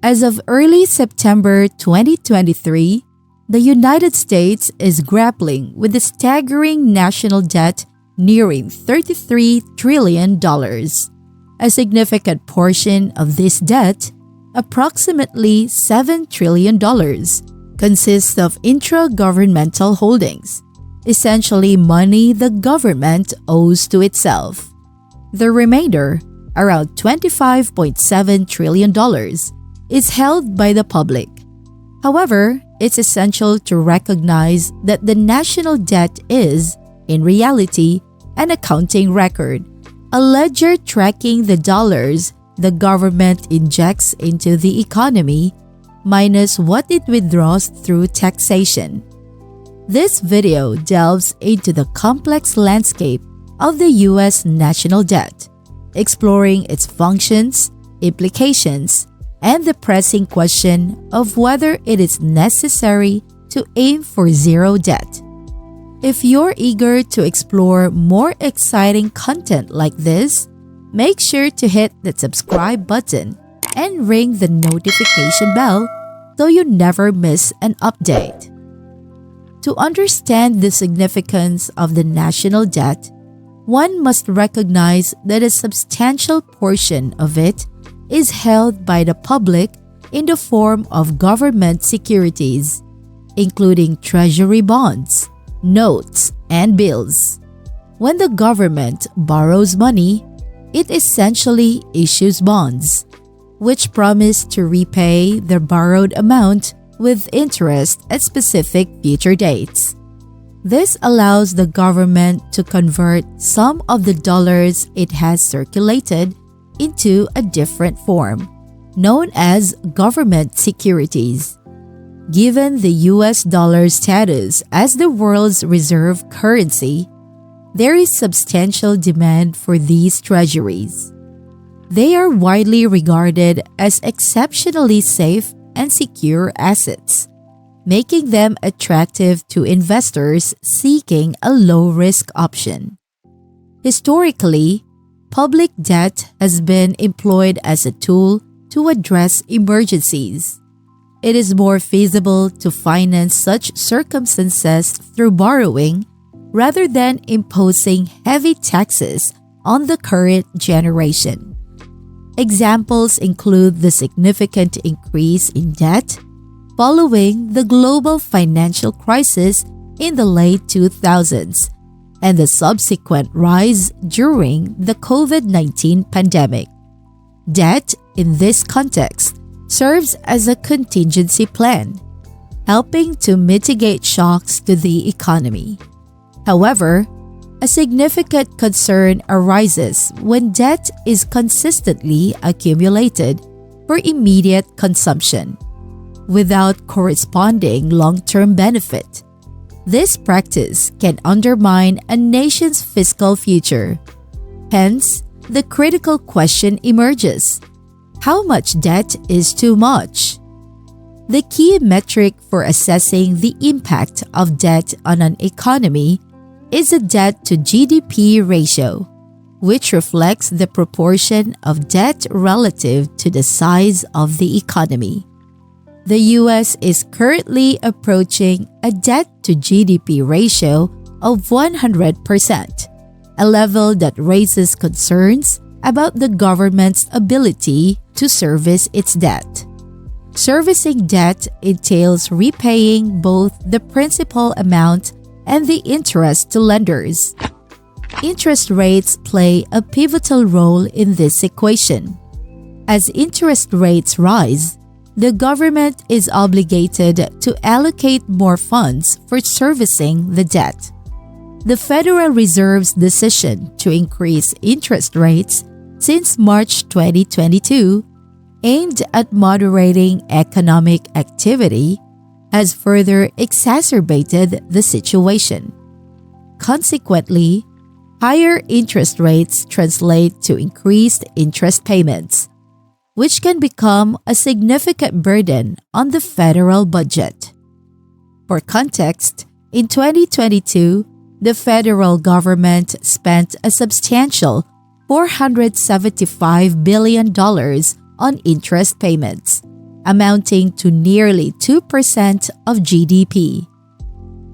As of early September 2023, the United States is grappling with a staggering national debt nearing $33 trillion. A significant portion of this debt, approximately $7 trillion, consists of intra-governmental holdings, essentially money the government owes to itself. The remainder, around $25.7 trillion, is held by the public. However, it's essential to recognize that the national debt is, in reality, an accounting record, a ledger tracking the dollars the government injects into the economy minus what it withdraws through taxation. This video delves into the complex landscape of the U.S. national debt, exploring its functions, implications, and the pressing question of whether it is necessary to aim for zero debt. If you're eager to explore more exciting content like this, make sure to hit the subscribe button and ring the notification bell so you never miss an update. To understand the significance of the national debt, one must recognize that a substantial portion of it is held by the public in the form of government securities, including treasury bonds, notes, and bills. When the government borrows money, it essentially issues bonds, which promise to repay the borrowed amount with interest at specific future dates. This allows the government to convert some of the dollars it has circulated into a different form, known as government securities. Given the US dollar's status as the world's reserve currency, there is substantial demand for these treasuries. They are widely regarded as exceptionally safe and secure assets, making them attractive to investors seeking a low-risk option. Historically, public debt has been employed as a tool to address emergencies. It is more feasible to finance such circumstances through borrowing rather than imposing heavy taxes on the current generation. Examples include the significant increase in debt following the global financial crisis in the late 2000s and the subsequent rise during the COVID-19 pandemic. Debt, in this context, serves as a contingency plan, helping to mitigate shocks to the economy. However, a significant concern arises when debt is consistently accumulated for immediate consumption, without corresponding long-term benefit. This practice can undermine a nation's fiscal future. Hence, the critical question emerges: how much debt is too much? The key metric for assessing the impact of debt on an economy is a debt-to-GDP ratio, which reflects the proportion of debt relative to the size of the economy. The U.S. is currently approaching a debt-to-GDP ratio of 100%, a level that raises concerns about the government's ability to service its debt. Servicing debt entails repaying both the principal amount and the interest to lenders. Interest rates play a pivotal role in this equation. As interest rates rise, the government is obligated to allocate more funds for servicing the debt. The Federal Reserve's decision to increase interest rates since March 2022, aimed at moderating economic activity, has further exacerbated the situation. Consequently, higher interest rates translate to increased interest payments, which can become a significant burden on the federal budget. For context, in 2022, the federal government spent a substantial $475 billion on interest payments, amounting to nearly 2% of GDP.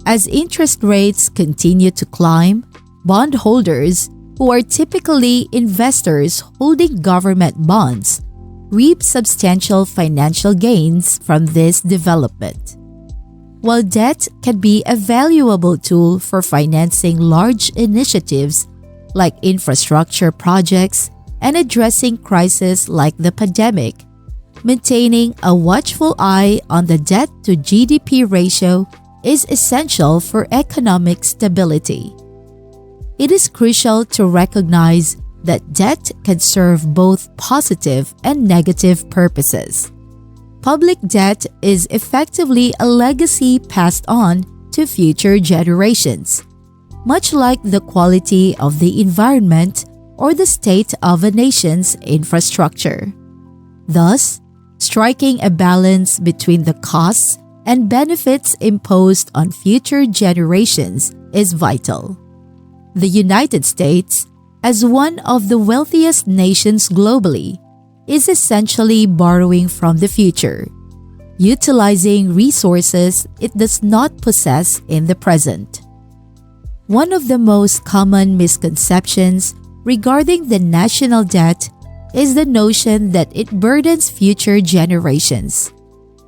As interest rates continue to climb, bondholders, who are typically investors holding government bonds, reap substantial financial gains from this development. While debt can be a valuable tool for financing large initiatives like infrastructure projects and addressing crises like the pandemic, maintaining a watchful eye on the debt-to-GDP ratio is essential for economic stability. It is crucial to recognize that debt can serve both positive and negative purposes. Public debt is effectively a legacy passed on to future generations, much like the quality of the environment or the state of a nation's infrastructure. Thus, striking a balance between the costs and benefits imposed on future generations is vital. The United States, as one of the wealthiest nations globally, is essentially borrowing from the future, utilizing resources it does not possess in the present. One of the most common misconceptions regarding the national debt is the notion that it burdens future generations.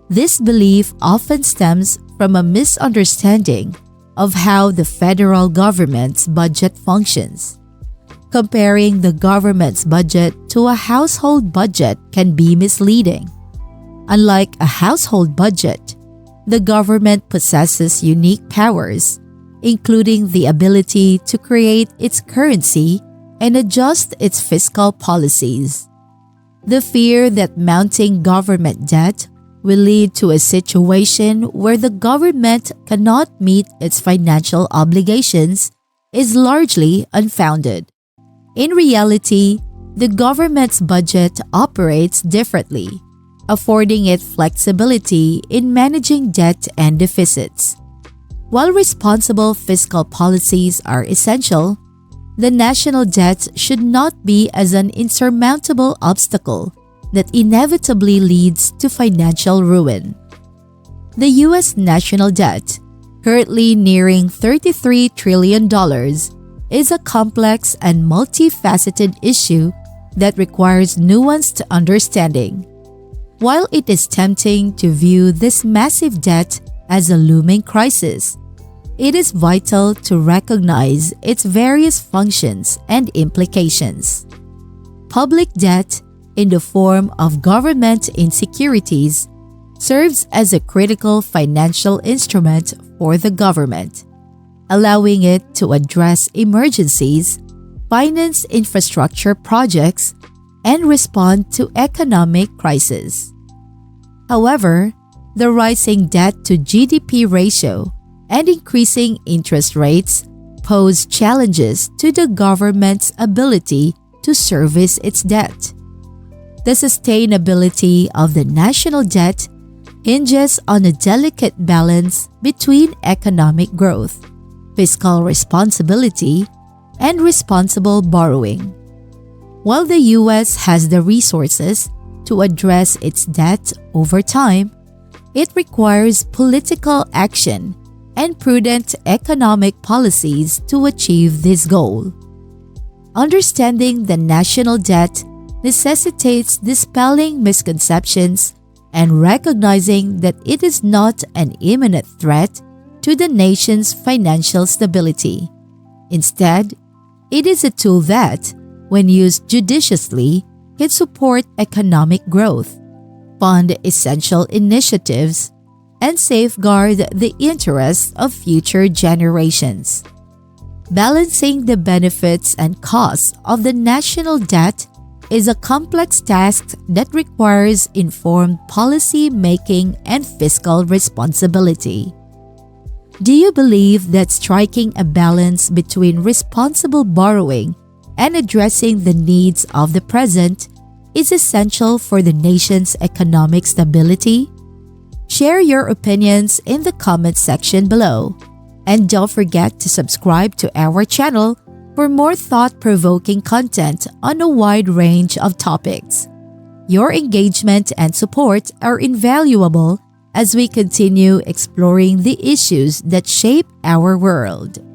This belief often stems from a misunderstanding of how the federal government's budget functions. Comparing the government's budget to a household budget can be misleading. Unlike a household budget, the government possesses unique powers, including the ability to create its currency and adjust its fiscal policies. The fear that mounting government debt will lead to a situation where the government cannot meet its financial obligations is largely unfounded. In reality, the government's budget operates differently, affording it flexibility in managing debt and deficits. While responsible fiscal policies are essential, the national debt should not be as an insurmountable obstacle that inevitably leads to financial ruin. The U.S. national debt, currently nearing $33 trillion, is a complex and multifaceted issue that requires nuanced understanding. While it is tempting to view this massive debt as a looming crisis, it is vital to recognize its various functions and implications. Public debt, in the form of government insecurities, serves as a critical financial instrument for the government, allowing it to address emergencies, finance infrastructure projects, and respond to economic crises. However, the rising debt-to-GDP ratio and increasing interest rates pose challenges to the government's ability to service its debt. The sustainability of the national debt hinges on a delicate balance between economic growth, fiscal responsibility, and responsible borrowing. While the U.S. has the resources to address its debt over time, it requires political action and prudent economic policies to achieve this goal. Understanding the national debt necessitates dispelling misconceptions and recognizing that it is not an imminent threat to the nation's financial stability. Instead, it is a tool that, when used judiciously, can support economic growth, fund essential initiatives, and safeguard the interests of future generations. Balancing the benefits and costs of the national debt is a complex task that requires informed policy making and fiscal responsibility. Do you believe that striking a balance between responsible borrowing and addressing the needs of the present is essential for the nation's economic stability? Share your opinions in the comment section below. And don't forget to subscribe to our channel for more thought-provoking content on a wide range of topics. Your engagement and support are invaluable as we continue exploring the issues that shape our world.